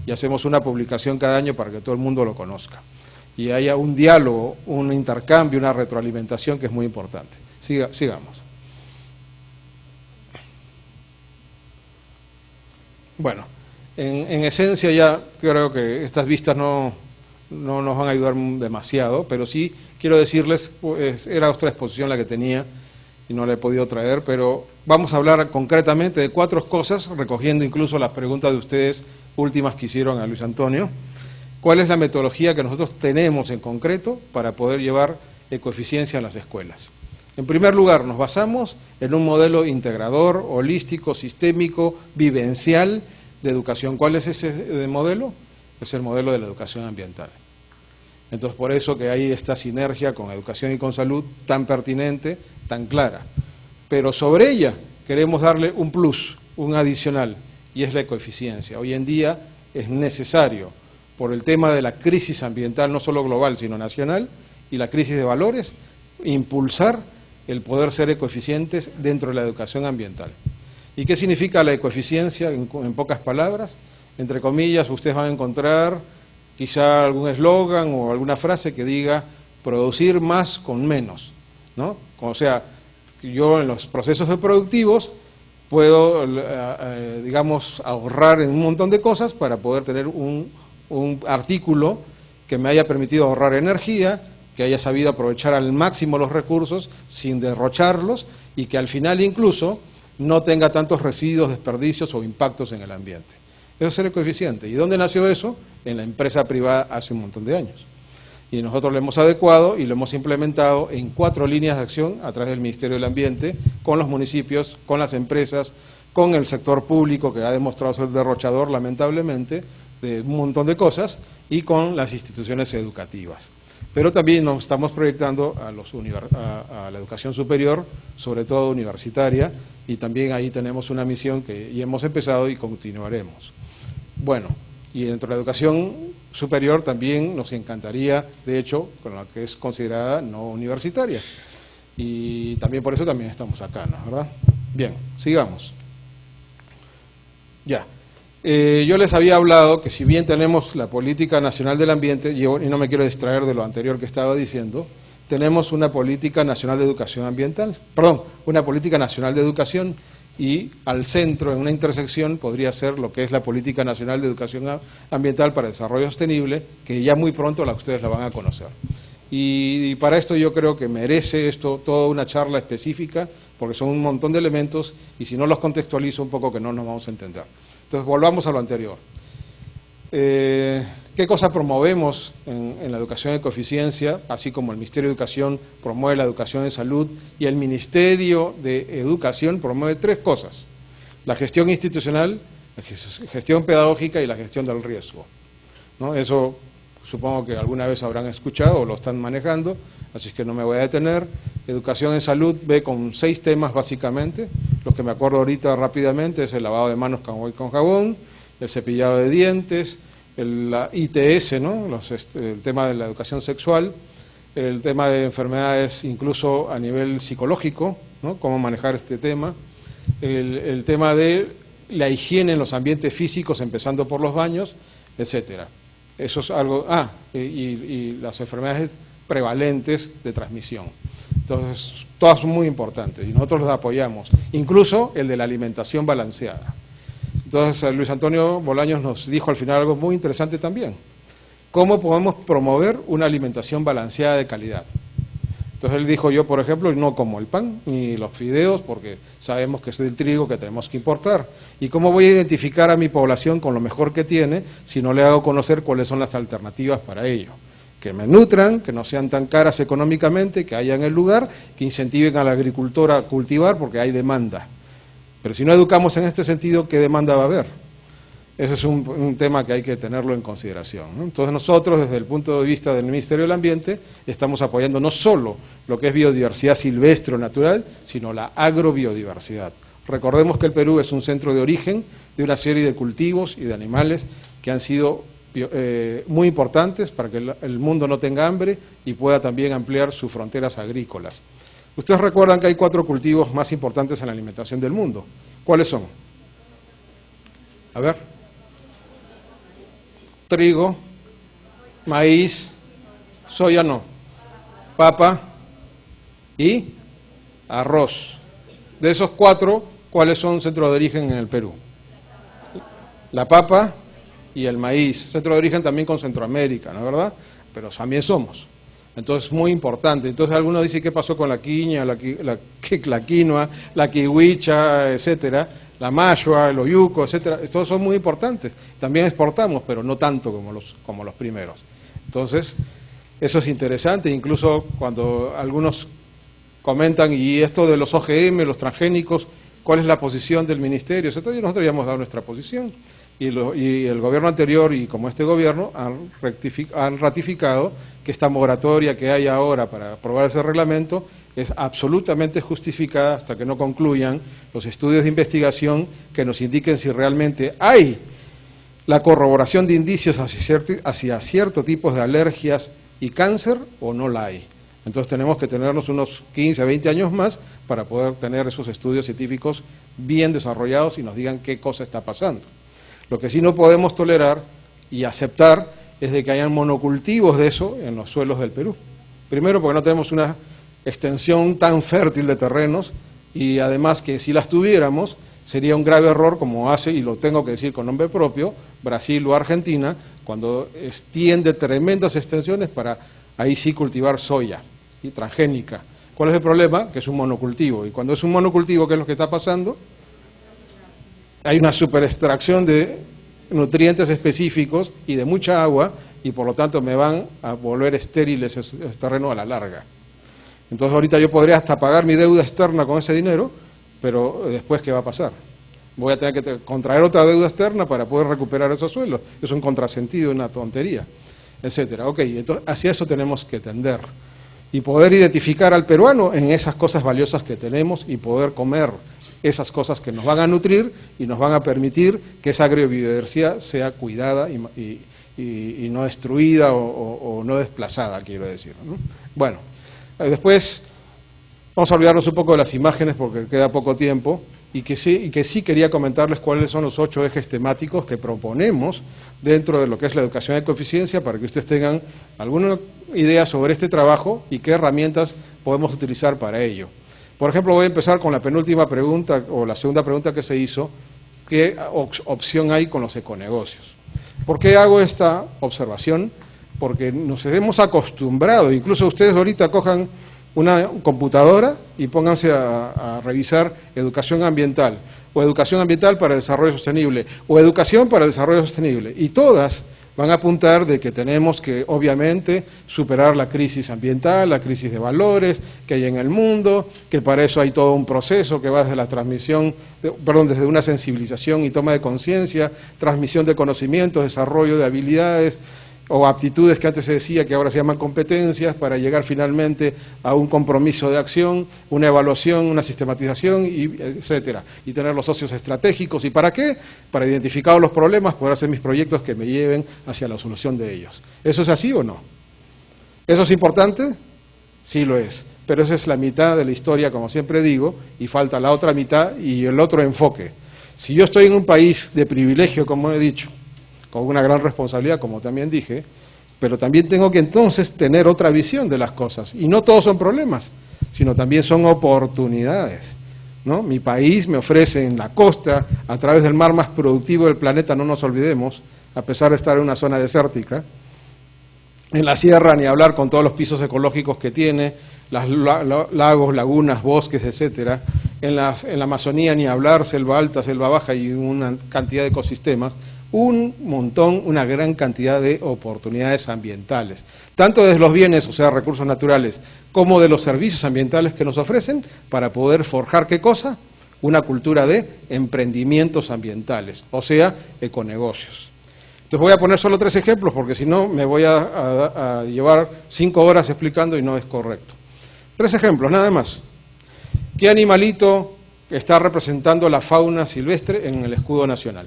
y hacemos una publicación cada año para que todo el mundo lo conozca. Y haya un diálogo, un intercambio, una retroalimentación que es muy importante. Sigamos. Bueno, en esencia ya creo que estas vistas no nos van a ayudar demasiado, pero sí quiero decirles, pues, era otra exposición la que tenía y no la he podido traer, pero vamos a hablar concretamente de 4 cosas, recogiendo incluso las preguntas de ustedes últimas que hicieron a Luis Antonio. ¿Cuál es la metodología que nosotros tenemos en concreto para poder llevar ecoeficiencia en las escuelas? En primer lugar, nos basamos en un modelo integrador, holístico, sistémico, vivencial de educación. ¿Cuál es ese modelo? Es el modelo de la educación ambiental. Entonces, por eso que hay esta sinergia con educación y con salud tan pertinente, tan clara. Pero sobre ella queremos darle un plus, un adicional, y es la ecoeficiencia. Hoy en día es necesario, por el tema de la crisis ambiental, no solo global, sino nacional, y la crisis de valores, impulsar el poder ser ecoeficientes dentro de la educación ambiental. ¿Y qué significa la ecoeficiencia en pocas palabras? Entre comillas, ustedes van a encontrar quizá algún eslogan o alguna frase que diga producir más con menos, ¿no? O sea, yo en los procesos productivos puedo, digamos, ahorrar en un montón de cosas para poder tener un artículo que me haya permitido ahorrar energía, que haya sabido aprovechar al máximo los recursos sin derrocharlos y que al final incluso no tenga tantos residuos, desperdicios o impactos en el ambiente. Eso es el ecoeficiente. ¿Y dónde nació eso? En la empresa privada hace un montón de años. Y nosotros lo hemos adecuado y lo hemos implementado en 4 líneas de acción a través del Ministerio del Ambiente, con los municipios, con las empresas, con el sector público que ha demostrado ser derrochador, lamentablemente, de un montón de cosas, y con las instituciones educativas. Pero también nos estamos proyectando a la educación superior, sobre todo universitaria, y también ahí tenemos una misión que ya hemos empezado y continuaremos. Bueno, y dentro de la educación superior también nos encantaría, de hecho, con la que es considerada no universitaria. Y también por eso también estamos acá, ¿no? ¿Verdad? Bien, sigamos. Ya. Yo les había hablado que si bien tenemos la Política Nacional del Ambiente, y no me quiero distraer de lo anterior que estaba diciendo, tenemos una Política Nacional de Educación Ambiental, perdón, una Política Nacional de Educación, y al centro, en una intersección, podría ser lo que es la Política Nacional de Educación Ambiental para el Desarrollo Sostenible, que ya muy pronto ustedes la van a conocer. Y para esto yo creo que merece esto toda una charla específica, porque son un montón de elementos, y si no los contextualizo un poco que no nos vamos a entender. Entonces, volvamos a lo anterior. ¿Qué cosa promovemos en la educación de ecoeficiencia? Así como el Ministerio de Educación promueve la educación en salud y el Ministerio de Educación promueve 3 cosas: la gestión institucional, la gestión pedagógica y la gestión del riesgo, ¿no? Eso supongo que alguna vez habrán escuchado o lo están manejando, así que no me voy a detener. Educación en salud ve con 6 temas básicamente. Los que me acuerdo ahorita rápidamente es el lavado de manos con jabón, el cepillado de dientes, la ITS, ¿no? El tema de la educación sexual, el tema de enfermedades incluso a nivel psicológico, ¿no? Cómo manejar este tema, el tema de la higiene en los ambientes físicos, empezando por los baños, etcétera. Eso es algo, y las enfermedades prevalentes de transmisión. Entonces, todas son muy importantes y nosotros los apoyamos, incluso el de la alimentación balanceada. Entonces, Luis Antonio Bolaños nos dijo al final algo muy interesante también: ¿cómo podemos promover una alimentación balanceada de calidad? Entonces él dijo: yo, por ejemplo, no como el pan ni los fideos porque sabemos que es del trigo que tenemos que importar. ¿Y cómo voy a identificar a mi población con lo mejor que tiene si no le hago conocer cuáles son las alternativas para ello? Que me nutran, que no sean tan caras económicamente, que haya en el lugar, que incentiven al agricultor a cultivar porque hay demanda. Pero si no educamos en este sentido, ¿qué demanda va a haber? Ese es un tema que hay que tenerlo en consideración, ¿no? Entonces nosotros, desde el punto de vista del Ministerio del Ambiente, estamos apoyando no solo lo que es biodiversidad silvestre o natural, sino la agrobiodiversidad. Recordemos que el Perú es un centro de origen de una serie de cultivos y de animales que han sido muy importantes para que el mundo no tenga hambre y pueda también ampliar sus fronteras agrícolas. Ustedes recuerdan que hay 4 cultivos más importantes en la alimentación del mundo. ¿Cuáles son? A ver. trigo, maíz, soya no, papa y arroz. De esos 4, ¿cuáles son centros de origen en el Perú? La papa y el maíz. Centro de origen también con Centroamérica, ¿no es verdad? Pero también somos. Entonces, muy importante. Entonces, algunos dicen, ¿qué pasó con la quiña, la quinoa, la kiwicha, etcétera? La mashua, el oyuco, etcétera. Todos son muy importantes. También exportamos, pero no tanto como los primeros. Entonces, eso es interesante. Incluso cuando algunos comentan, y esto de los OGM, los transgénicos, ¿cuál es la posición del ministerio? Entonces, nosotros ya hemos dado nuestra posición. Y el gobierno anterior y como este gobierno han ratificado que esta moratoria que hay ahora para aprobar ese reglamento es absolutamente justificada hasta que no concluyan los estudios de investigación que nos indiquen si realmente hay la corroboración de indicios hacia ciertos tipos de alergias y cáncer o no la hay. Entonces tenemos que tenernos unos 15 a 20 años más para poder tener esos estudios científicos bien desarrollados y nos digan qué cosa está pasando. Lo que sí no podemos tolerar y aceptar es de que hayan monocultivos de eso en los suelos del Perú. Primero porque no tenemos una extensión tan fértil de terrenos y además que si las tuviéramos sería un grave error como hace, y lo tengo que decir con nombre propio, Brasil o Argentina, cuando extiende tremendas extensiones para ahí sí cultivar soya y transgénica. ¿Cuál es el problema? Que es un monocultivo, y cuando es un monocultivo, ¿qué es lo que está pasando? Hay una superextracción de nutrientes específicos y de mucha agua, y por lo tanto me van a volver estériles ese terreno a la larga. Entonces ahorita yo podría hasta pagar mi deuda externa con ese dinero, pero después ¿qué va a pasar? Voy a tener que contraer otra deuda externa para poder recuperar esos suelos. Es un contrasentido, una tontería, etcétera. Ok, entonces hacia eso tenemos que tender y poder identificar al peruano en esas cosas valiosas que tenemos y poder comer esas cosas que nos van a nutrir y nos van a permitir que esa agrobiodiversidad sea cuidada y no destruida o no desplazada, quiero decir, ¿no? Bueno, después vamos a olvidarnos un poco de las imágenes porque queda poco tiempo y que sí quería comentarles cuáles son los 8 ejes temáticos que proponemos dentro de lo que es la educación de ecoeficiencia para que ustedes tengan alguna idea sobre este trabajo y qué herramientas podemos utilizar para ello. Por ejemplo, voy a empezar con la penúltima pregunta, o la segunda pregunta que se hizo, ¿qué opción hay con los econegocios? ¿Por qué hago esta observación? Porque nos hemos acostumbrado, incluso ustedes ahorita cojan una computadora y pónganse a revisar educación ambiental, o educación ambiental para el desarrollo sostenible, o educación para el desarrollo sostenible, y todas van a apuntar de que tenemos que, obviamente, superar la crisis ambiental, la crisis de valores que hay en el mundo, que para eso hay todo un proceso que va desde la desde una sensibilización y toma de conciencia, transmisión de conocimientos, desarrollo de habilidades o aptitudes que antes se decía que ahora se llaman competencias, para llegar finalmente a un compromiso de acción, una evaluación, una sistematización, etcétera, y tener los socios estratégicos. ¿Y para qué? Para identificar los problemas, poder hacer mis proyectos que me lleven hacia la solución de ellos. ¿Eso es así o no? ¿Eso es importante? Sí lo es, pero esa es la mitad de la historia, como siempre digo, y falta la otra mitad y el otro enfoque. Si yo estoy en un país de privilegio, como he dicho, con una gran responsabilidad, como también dije, pero también tengo que entonces tener otra visión de las cosas. Y no todos son problemas, sino también son oportunidades, ¿no? Mi país me ofrece en la costa, a través del mar más productivo del planeta, no nos olvidemos, a pesar de estar en una zona desértica, en la sierra ni hablar con todos los pisos ecológicos que tiene, lagos, lagunas, bosques, etcétera, en la Amazonía ni hablar, selva alta, selva baja y una cantidad de ecosistemas, un montón, una gran cantidad de oportunidades ambientales, tanto de los bienes, o sea, recursos naturales, como de los servicios ambientales que nos ofrecen para poder forjar, ¿qué cosa? Una cultura de emprendimientos ambientales, o sea, econegocios. Entonces voy a poner solo 3 ejemplos, porque si no me voy a llevar 5 horas explicando y no es correcto. 3 ejemplos, nada más. ¿Qué animalito está representando la fauna silvestre en el escudo nacional?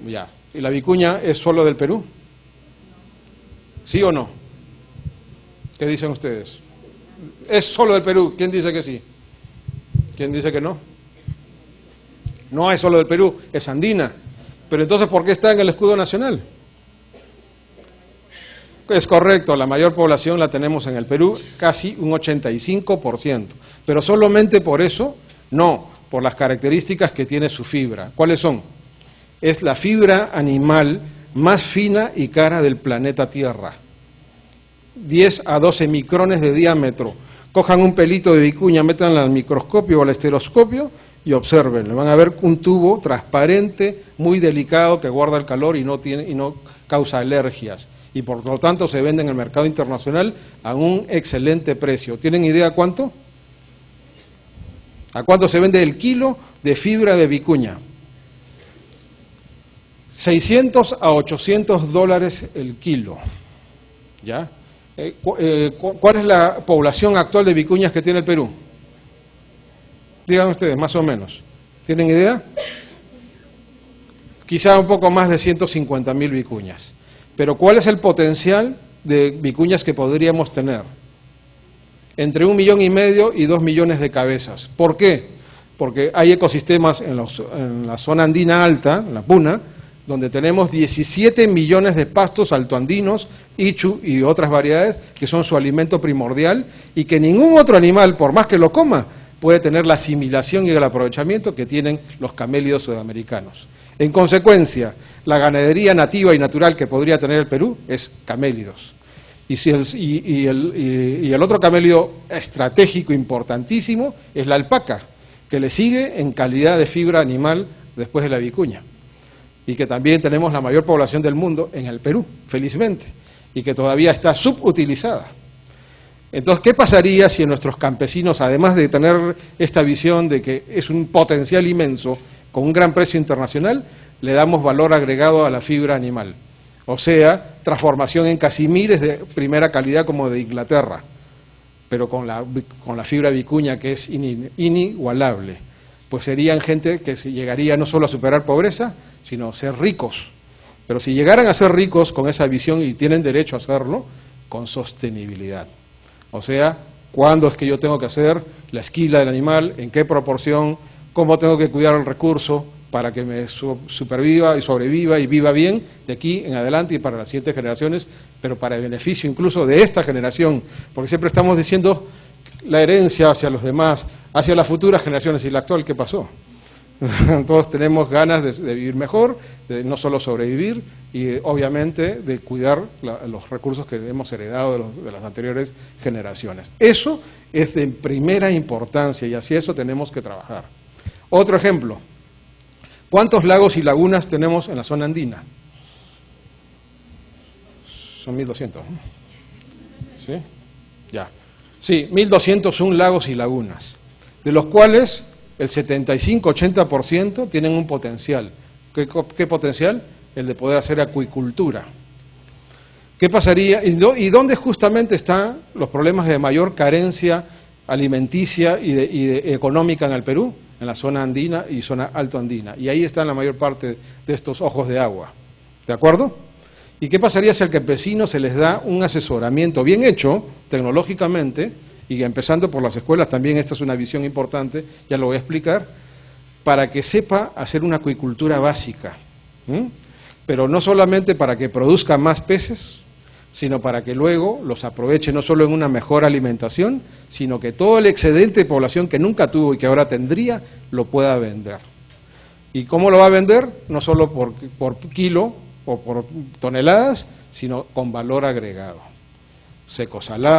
Ya. ¿Y la vicuña es solo del Perú? ¿Sí o no? ¿Qué dicen ustedes? ¿Es solo del Perú? ¿Quién dice que sí? ¿Quién dice que no? No es solo del Perú, es andina. Pero entonces, ¿por qué está en el escudo nacional? Es correcto, la mayor población la tenemos en el Perú, casi un 85%, pero solamente por eso, no, por las características que tiene su fibra. ¿Cuáles son? Es la fibra animal más fina y cara del planeta Tierra. 10 a 12 micrones de diámetro. Cojan un pelito de vicuña, métanla al microscopio o al estereoscopio y observen. Van a ver un tubo transparente, muy delicado, que guarda el calor y no causa alergias. Y por lo tanto se vende en el mercado internacional a un excelente precio. ¿Tienen idea cuánto? ¿A cuánto se vende el kilo de fibra de vicuña? $600 a $800 el kilo. ¿Ya? ¿Cuál es la población actual de vicuñas que tiene el Perú? Digan ustedes, más o menos. ¿Tienen idea? Quizá un poco más de 150.000 vicuñas. Pero ¿cuál es el potencial de vicuñas que podríamos tener? Entre 1,5 millones y 2 millones de cabezas. ¿Por qué? Porque hay ecosistemas en la zona andina alta, en la puna, donde tenemos 17 millones de pastos altoandinos, ichu y otras variedades, que son su alimento primordial, y que ningún otro animal, por más que lo coma, puede tener la asimilación y el aprovechamiento que tienen los camélidos sudamericanos. En consecuencia, la ganadería nativa y natural que podría tener el Perú es camélidos. Y el otro camélido estratégico importantísimo es la alpaca, que le sigue en calidad de fibra animal después de la vicuña. Y que también tenemos la mayor población del mundo en el Perú, felizmente, y que todavía está subutilizada. Entonces, ¿qué pasaría si nuestros campesinos, además de tener esta visión de que es un potencial inmenso, con un gran precio internacional, le damos valor agregado a la fibra animal? O sea, transformación en casimires de primera calidad como de Inglaterra, pero con la fibra vicuña, que es inigualable. Pues serían gente que llegaría no solo a superar pobreza, sino a ser ricos. Pero si llegaran a ser ricos con esa visión, y tienen derecho a hacerlo, con sostenibilidad. O sea, ¿cuándo es que yo tengo que hacer la esquila del animal? ¿En qué proporción? ¿Cómo tengo que cuidar el recurso para que me superviva y sobreviva y viva bien de aquí en adelante y para las siguientes generaciones, pero para el beneficio incluso de esta generación? Porque siempre estamos diciendo la herencia hacia los demás, hacia las futuras generaciones, y la actual, ¿qué pasó? Todos tenemos ganas de vivir mejor, de no solo sobrevivir, y obviamente de cuidar los recursos que hemos heredado de las anteriores generaciones. Eso es de primera importancia y hacia eso tenemos que trabajar. Otro ejemplo, ¿cuántos lagos y lagunas tenemos en la zona andina? Son 1.200, ¿no? ¿Sí? Ya. Sí, 1.201 lagos y lagunas, de los cuales el 75-80% tienen un potencial. ¿Qué potencial? El de poder hacer acuicultura. ¿Qué pasaría? ¿Y dónde justamente están los problemas de mayor carencia alimenticia y económica en el Perú? En la zona andina y zona altoandina. Y ahí están la mayor parte de estos ojos de agua. ¿De acuerdo? ¿Y qué pasaría si al campesino se les da un asesoramiento bien hecho, tecnológicamente, y empezando por las escuelas, también esta es una visión importante, ya lo voy a explicar, para que sepa hacer una acuicultura básica, pero no solamente para que produzca más peces, sino para que luego los aproveche no solo en una mejor alimentación, sino que todo el excedente de población que nunca tuvo y que ahora tendría, lo pueda vender. ¿Y cómo lo va a vender? No solo por kilo o por toneladas, sino con valor agregado. Seco salado.